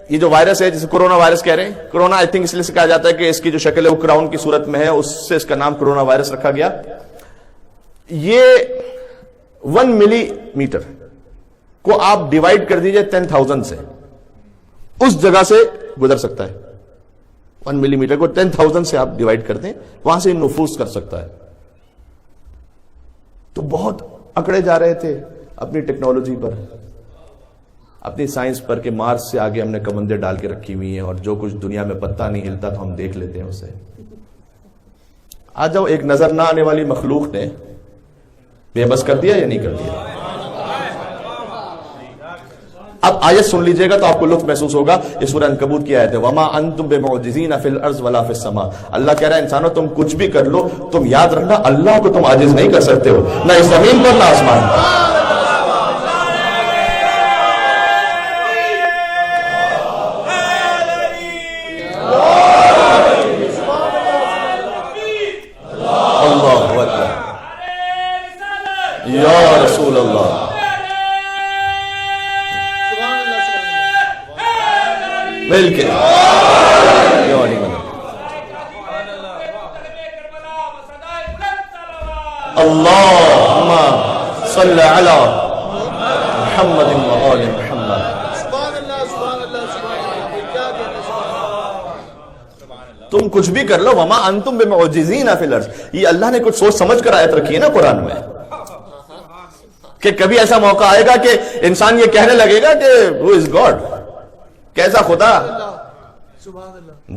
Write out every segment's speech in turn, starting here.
یہ جو وائرس ہے جسے کورونا وائرس کہہ رہے ہیں، کرونا آئی تھنک اس لیے سے کہا جاتا ہے کہ اس کی جو شکل ہے وہ کراؤن کی صورت میں ہے، اس سے اس کا نام کرونا وائرس رکھا گیا. یہ 1 ملی میٹر کو آپ ڈیوائڈ کر دیجئے 10,000 سے، اس جگہ سے گزر سکتا ہے. 1 ملی میٹر کو 10,000 سے آپ ڈیوائڈ کر دیں، وہاں سے نفوذ کر سکتا ہے. تو بہت اکڑے جا رہے تھے اپنی ٹیکنالوجی پر، اپنی سائنس پر، کہ مارس سے آگے ہم نے کمندیں ڈال کے رکھی ہوئی ہیں اور جو کچھ دنیا میں پتہ نہیں ہلتا تو ہم دیکھ لیتے ہیں اسے. آ جاؤ، ایک نظر نہ آنے والی مخلوق نے بے بس کر دیا یا نہیں کر دیا؟ اب آیت سن لیجئے گا تو آپ کو لطف محسوس ہوگا. یہ سورہ عنکبوت کی آیت ہے، وما انتم بمعجزین فی الارض ولا فی السماء. اللہ کہہ رہا ہے انسانوں تم کچھ بھی کر لو، تم یاد رکھنا اللہ کو تم عاجز نہیں کر سکتے ہو، نہ اس زمین پر نہ آسمان پر. اللہ اکبر یا رسول اللہ. مل کے اللہم صلی علی محمد و آل محمد. تم کچھ بھی کر لو، وما انتم بمعجزین فی الارض. یہ اللہ نے کچھ سوچ سمجھ کر آیت رکھی ہے نا قرآن میں، کہ کبھی ایسا موقع آئے گا کہ انسان یہ کہنے لگے گا کہ who is God، کیسا خدا؟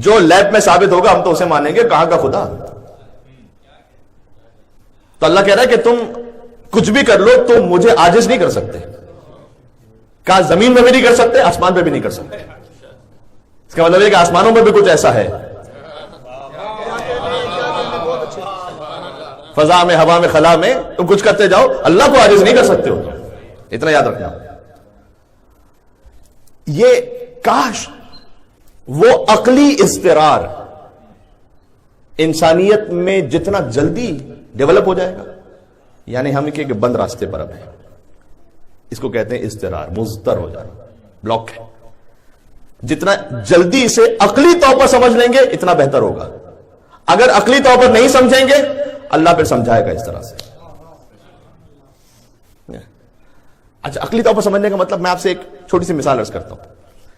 جو لیب میں ثابت ہوگا ہم تو اسے مانیں گے، کہاں کا خدا؟ تو اللہ کہہ رہا ہے کہ تم کچھ بھی کر لو تو مجھے عاجز نہیں کر سکتے. کہا زمین میں بھی نہیں کر سکتے، آسمان پہ بھی نہیں کر سکتے. اس کا مطلب ہے کہ آسمانوں میں بھی کچھ ایسا ہے، فضا میں، ہوا میں، خلا میں تم کچھ کرتے جاؤ، اللہ کو عاجز نہیں کر سکتے ہو. اتنا یاد رکھنا. یہ کاش وہ عقلی اضطرار انسانیت میں جتنا جلدی ڈیولپ ہو جائے گا، یعنی ہم کہ بند راستے پر اب ہے، اس کو کہتے ہیں اضطرار، مضطر ہو جانا، بلاک ہے. جتنا جلدی اسے عقلی طور پر سمجھ لیں گے اتنا بہتر ہوگا. اگر عقلی طور پر نہیں سمجھیں گے اللہ پھر سمجھائے گا اس طرح سے. اچھا، عقلی طور پر سمجھنے کا مطلب میں آپ سے ایک چھوٹی سی مثال عرض کرتا ہوں.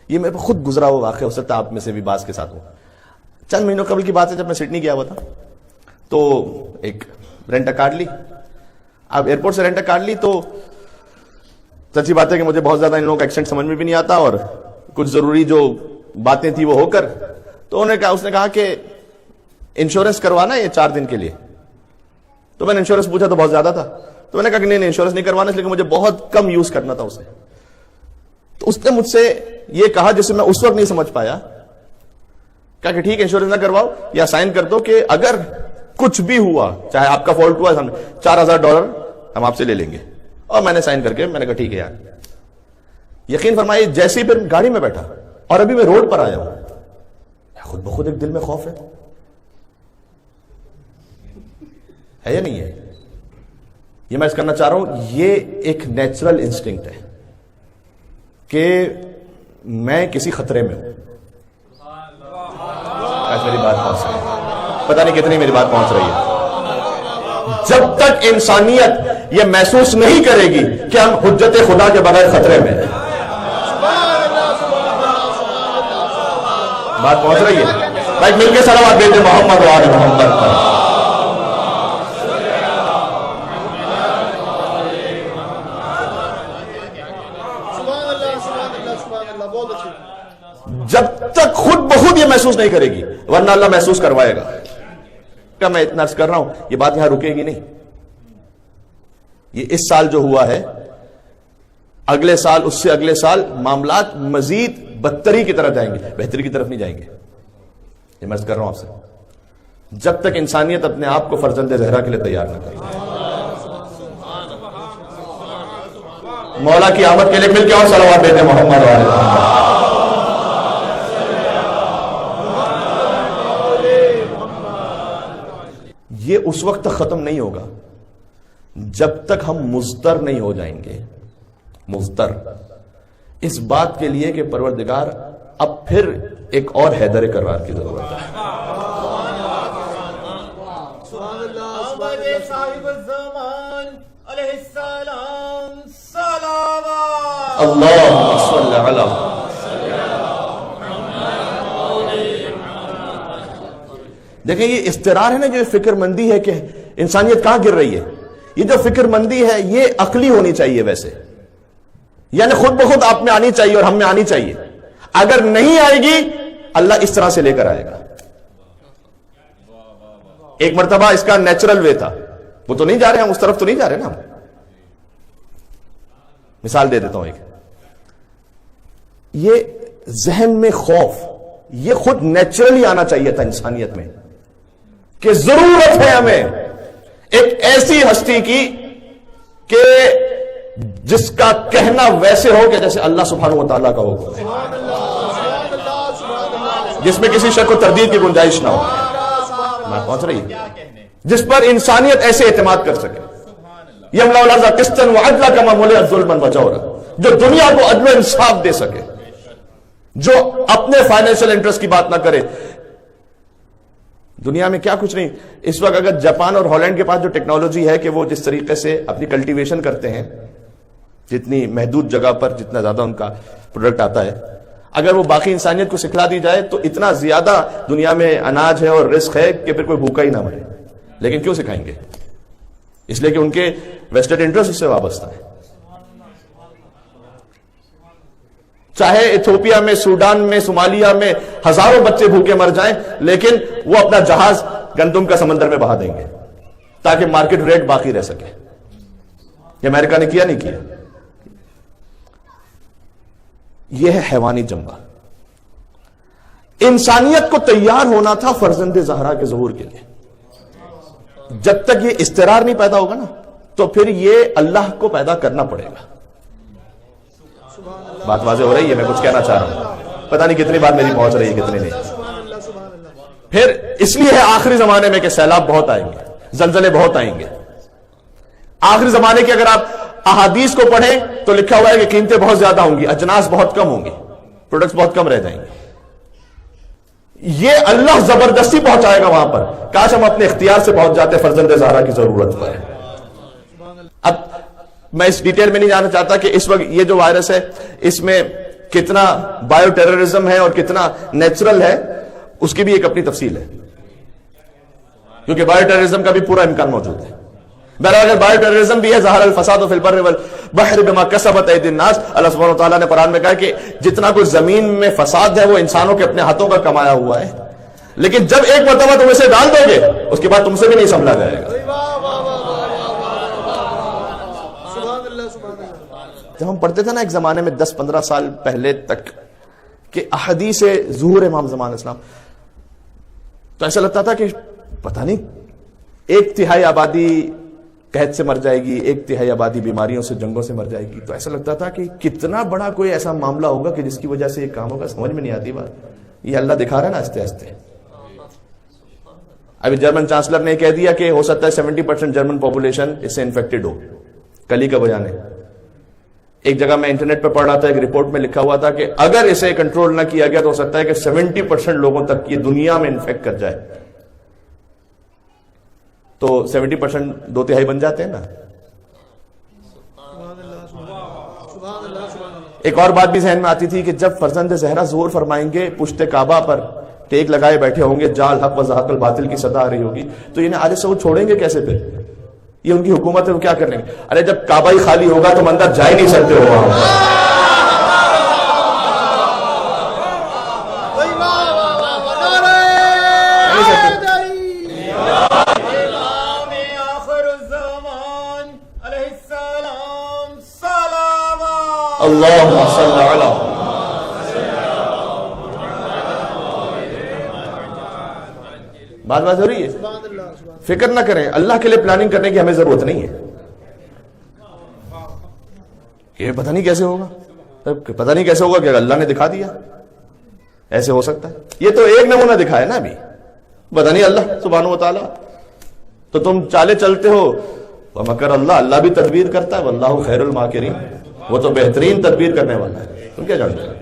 یہ میرے خود گزرا ہوا واقعہ، ہو سکتا ہے آپ میں سے بھی بعض کے ساتھ ہو. چند مہینوں قبل کی بات ہے، جب میں سڈنی گیا ہوا تھا تو ایک رینٹا کار لی. اب ایئرپورٹ سے رینٹا کار لی تو سچی بات ہے کہ مجھے بہت زیادہ ان لوگوں کا ایکسنٹ سمجھ میں بھی نہیں آتا، اور کچھ ضروری جو باتیں تھی وہ ہو کر تو اس نے کہا کہ انشورنس کروانا ہے یہ 4 دن کے لیے. تو میں نے انشورنس پوچھا تو بہت زیادہ تھا، تو میں نے کہا کہ نہیں انشورنس نہیں کروانا، اس لیے کہ مجھے بہت کم یوز کرنا تھا اسے. تو اس نے مجھ سے یہ کہا جسے میں اس وقت نہیں سمجھ پایا، کہا کہ ٹھیک ہے انشورنس نہ کرواؤ یا سائن کر دو کہ اگر کچھ بھی ہوا، چاہے آپ کا فالٹ ہوا، $4,000 ہم آپ سے لے لیں گے. اور میں نے سائن کر کے میں نے کہا ٹھیک ہے یار. یقین فرمائیے جیسے ہی پھر گاڑی میں بیٹھا اور ابھی میں روڈ پر آیا ہوں، خود بخود ایک دل میں خوف ہے یا نہیں ہے؟ یہ میں اس کرنا چاہ رہا ہوں، یہ ایک نیچرل انسٹنکٹ ہے کہ میں کسی خطرے میں ہوں. میری بات پہنچ رہی ہے، پتہ نہیں کتنی میری بات پہنچ رہی ہے. جب تک انسانیت یہ محسوس نہیں کرے گی کہ ہم حجت خدا کے بغیر خطرے میں ہیں. بات پہنچ رہی ہے؟ بھائی مل کے صلوات دیتے محمد و آل محمد پر. جب تک خود بخود یہ محسوس نہیں کرے گی، ورنہ اللہ محسوس کروائے گا. کیا میں اتنا عرض کر رہا ہوں، یہ بات یہاں رکے گی نہیں. یہ اس سال جو ہوا ہے، اگلے سال، اس سے اگلے سال معاملات مزید بدتری کی طرف جائیں گے، بہتری کی طرف نہیں جائیں گے. یہ میں عرض کر رہا ہوں آپ سے، جب تک انسانیت اپنے آپ کو فرزند زہرا کے لیے تیار نہ کرے. مولا کی آمد کے لیے مل کے اور صلوات دیتے محمد و آل محمد. یہ اس وقت تک ختم نہیں ہوگا جب تک ہم مضطر نہیں ہو جائیں گے. مضطر اس بات کے لیے کہ پروردگار اب پھر ایک اور حیدر کرار کی ضرورت ہے. اللہم صلی علی. دیکھیں یہ اضطرار ہے نا، جو فکر مندی ہے کہ انسانیت کہاں گر رہی ہے، یہ جو فکر مندی ہے یہ عقلی ہونی چاہیے ویسے، یعنی خود بخود آپ میں آنی چاہیے اور ہم میں آنی چاہیے. اگر نہیں آئے گی اللہ اس طرح سے لے کر آئے گا. ایک مرتبہ اس کا نیچرل وے تھا، وہ تو نہیں جا رہے ہم اس طرف تو نہیں جا رہے نا. مثال دے دیتا ہوں، ایک یہ ذہن میں خوف یہ خود نیچرلی آنا چاہیے تھا انسانیت میں کہ ضرورت ہے ہمیں ایک ایسی ہستی کی کہ جس کا کہنا ویسے ہو کہ جیسے اللہ سبحانہ و تعالیٰ کا حکم ہے، جس میں کسی شک و تردید کی گنجائش نہ ہو. بات پہنچ رہی ہے؟ جس پر انسانیت ایسے اعتماد کر سکے. یملأ الارض قسطا وعدلا کما ملئت ظلما وجورا، جو دنیا کو عدل و انصاف دے سکے، جو اپنے فائنینشل انٹرسٹ کی بات نہ کرے. دنیا میں کیا کچھ نہیں اس وقت. اگر جاپان اور ہالینڈ کے پاس جو ٹیکنالوجی ہے کہ وہ جس طریقے سے اپنی کلٹیویشن کرتے ہیں، جتنی محدود جگہ پر جتنا زیادہ ان کا پروڈکٹ آتا ہے، اگر وہ باقی انسانیت کو سکھلا دی جائے تو اتنا زیادہ دنیا میں اناج ہے اور رزق ہے کہ پھر کوئی بھوکا ہی نہ مرے. لیکن کیوں سکھائیں گے؟ اس لیے کہ ان کے ویسٹڈ انٹرسٹ اس سے وابستہ ہے. چاہے ایتھوپیا میں، سوڈان میں، صومالیہ میں ہزاروں بچے بھوکے مر جائیں، لیکن وہ اپنا جہاز گندم کا سمندر میں بہا دیں گے تاکہ مارکیٹ ریٹ باقی رہ سکے. یہ امریکہ نے کیا نہیں کیا. یہ ہے حیوانی جنبہ. انسانیت کو تیار ہونا تھا فرزند زہرا کے ظہور کے لیے. جب تک یہ اضطرار نہیں پیدا ہوگا نا تو پھر یہ اللہ کو پیدا کرنا پڑے گا. بات واضح ہو رہی ہے؟ میں کچھ کہنا چاہ رہا ہوں، پتہ نہیں کتنی بات میری پہنچ رہی ہے کتنی نہیں. پھر اس لیے ہے آخری زمانے میں کہ سیلاب بہت آئیں گے، زلزلے بہت آئیں گے. آخری زمانے کی اگر آپ احادیث کو پڑھیں تو لکھا ہوا ہے کہ قیمتیں بہت زیادہ ہوں گی، اجناس بہت کم ہوں گی، پروڈکٹس بہت کم رہ جائیں گے. یہ اللہ زبردستی پہنچائے گا وہاں پر. کاش ہم اپنے اختیار سے پہنچ جاتے فرزند زہرا کی ضرورت پر. اب میں اس ڈیٹیل میں نہیں جانا چاہتا کہ اس وقت یہ جو وائرس ہے اس میں کتنا بایو ٹیررزم ہے اور کتنا نیچرل ہے، اس کی بھی ایک اپنی تفصیل ہے، کیونکہ بایو ٹیررزم کا بھی پورا امکان موجود ہے. بہرحال اگر بایو ٹیررزم بھی ہے، ظہر الفساد فی البر والبحر بما کسبت ایدی الناس، اللہ سبحانہ وتعالیٰ نے قرآن میں کہا کہ جتنا کچھ زمین میں فساد ہے وہ انسانوں کے اپنے ہاتھوں کا کمایا ہوا ہے. لیکن جب ایک مرتبہ تم اسے ڈال دو گے اس کے بعد تم سے بھی نہیں سنبھلا جائے گا. جب ہم پڑھتے تھے نا ایک زمانے میں 10-15 سال پہلے تک کہ احادیث ظہور امام زمان اسلام، تو ایسا لگتا تھا کہ پتہ نہیں 1/3 آبادی قحط سے مر جائے گی، 1/3 آبادی بیماریوں سے، جنگوں سے مر جائے گی. تو ایسا لگتا تھا کہ کتنا بڑا کوئی ایسا معاملہ ہوگا کہ جس کی وجہ سے یہ کام ہوگا. سمجھ میں نہیں آتی بات. یہ اللہ دکھا رہا ہے نا آہستہ آہستہ. ابھی جرمن چانسلر نے کہہ دیا کہ ہو سکتا ہے 70% جرمن پاپولیشن اس سے انفیکٹڈ ہو. کل ہی کا بیان ہے. ایک جگہ میں انٹرنیٹ پہ پڑھ رہا تھا، ایک رپورٹ میں لکھا ہوا تھا کہ اگر اسے کنٹرول نہ کیا گیا تو ہو سکتا ہے کہ 70% لوگوں تک یہ دنیا میں انفیکٹ کر جائے. تو 70% 2/3 بن جاتے ہیں نا. ایک اور بات بھی ذہن میں آتی تھی کہ جب فرزند زہرا ظہور فرمائیں گے، پشت کعبہ پر ٹیک لگائے بیٹھے ہوں گے، جال حق و زحق الباطل کی صدا آ رہی ہوگی، تو انہیں آل سعود چھوڑیں گے کیسے؟ پھر یہ ان کی حکومت ہے، وہ کیا کر لیں گے؟ ارے جب کعبہ ہی خالی ہوگا تو اندر جا ہی نہیں سکتے ہو وہاں. اللہم صلی علی. بات ہو رہی ہے؟ فکر نہ کریں، اللہ کے لیے پلاننگ کرنے کی ہمیں ضرورت نہیں ہے. کہ پتہ نہیں کیسے ہوگا، پتہ نہیں کیسے ہوگا کہ اللہ نے دکھا دیا ایسے ہو سکتا ہے. یہ تو ایک نمونہ دکھایا نا ابھی، پتہ نہیں اللہ سبحانہ و تعالیٰ. تو تم چالے چلتے ہو ومکر اللہ، اللہ بھی تدبیر کرتا ہے، واللہ خیر الماکرین، وہ تو بہترین تدبیر کرنے والا ہے. تم کیا جانتے ہو؟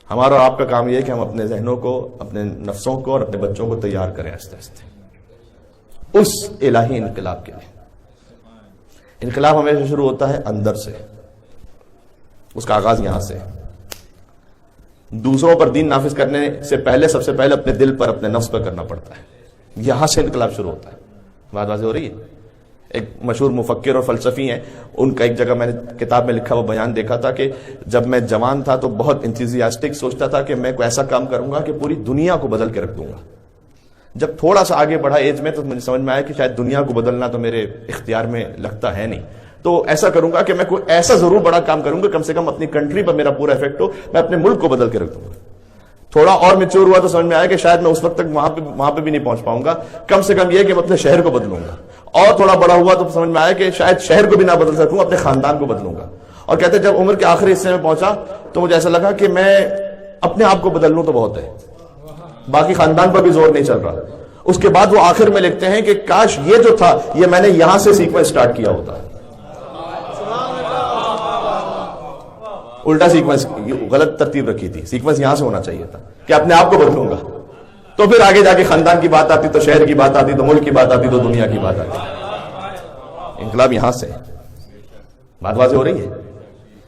ہمارا اور آپ کا کام یہ ہے کہ ہم اپنے ذہنوں کو، اپنے نفسوں کو اور اپنے بچوں کو تیار کریں آہستہ آہستہ اس الہی انقلاب کے لیے۔ انقلاب ہمیشہ شروع ہوتا ہے اندر سے، اس کا آغاز یہاں سے۔ دوسروں پر دین نافذ کرنے سے پہلے سب سے پہلے اپنے دل پر، اپنے نفس پر کرنا پڑتا ہے، یہاں سے انقلاب شروع ہوتا ہے۔ بات واضح ہو رہی ہے؟ ایک مشہور مفکر اور فلسفی ہیں، ان کا ایک جگہ میں نے کتاب میں لکھا وہ بیان دیکھا تھا کہ جب میں جوان تھا تو بہت انتھوزیاسٹک سوچتا تھا کہ میں کوئی ایسا کام کروں گا کہ پوری دنیا کو بدل کے رکھ دوں گا۔ جب تھوڑا سا آگے بڑھا ایج میں تو مجھے سمجھ میں آیا کہ شاید دنیا کو بدلنا تو میرے اختیار میں لگتا ہے نہیں، تو ایسا کروں گا کہ میں کوئی ایسا ضرور بڑا کام کروں گا کم سے کم اپنی کنٹری پر میرا پورا افیکٹ ہو، میں اپنے ملک کو بدل کے رکھ دوں گا۔ تھوڑا اور میچور ہوا تو سمجھ میں آیا کہ شاید میں اس وقت تک وہاں پہ بھی نہیں پہنچ پاؤں گا، کم سے کم یہ کہ میں اپنے شہر کو بدلوں گا۔ اور تھوڑا بڑا ہوا تو سمجھ میں آیا کہ شاید شہر کو بھی نہ بدل سکوں، اپنے خاندان کو بدلوں گا۔ اور کہتے ہیں جب عمر کے آخری حصے میں پہنچا تو مجھے ایسا لگا کہ میں اپنے آپ کو بدل لوں تو بہت ہے، باقی خاندان پر بھی زور نہیں چل رہا۔ اس کے بعد وہ آخر میں لکھتے ہیں کہ کاش یہ جو تھا یہ میں نے یہاں سے سیکوینس سٹارٹ کیا ہوتا، الٹا سیکوینس، غلط ترتیب رکھی تھی، سیکوینس یہاں سے ہونا چاہیے تھا کہ اپنے آپ کو بدلوں گا، تو پھر آگے جا کے خاندان کی بات آتی، تو شہر کی بات آتی، تو ملک کی بات آتی، تو دنیا کی بات آتی۔ انقلاب یہاں سے۔ بات واضح ہو رہی ہے؟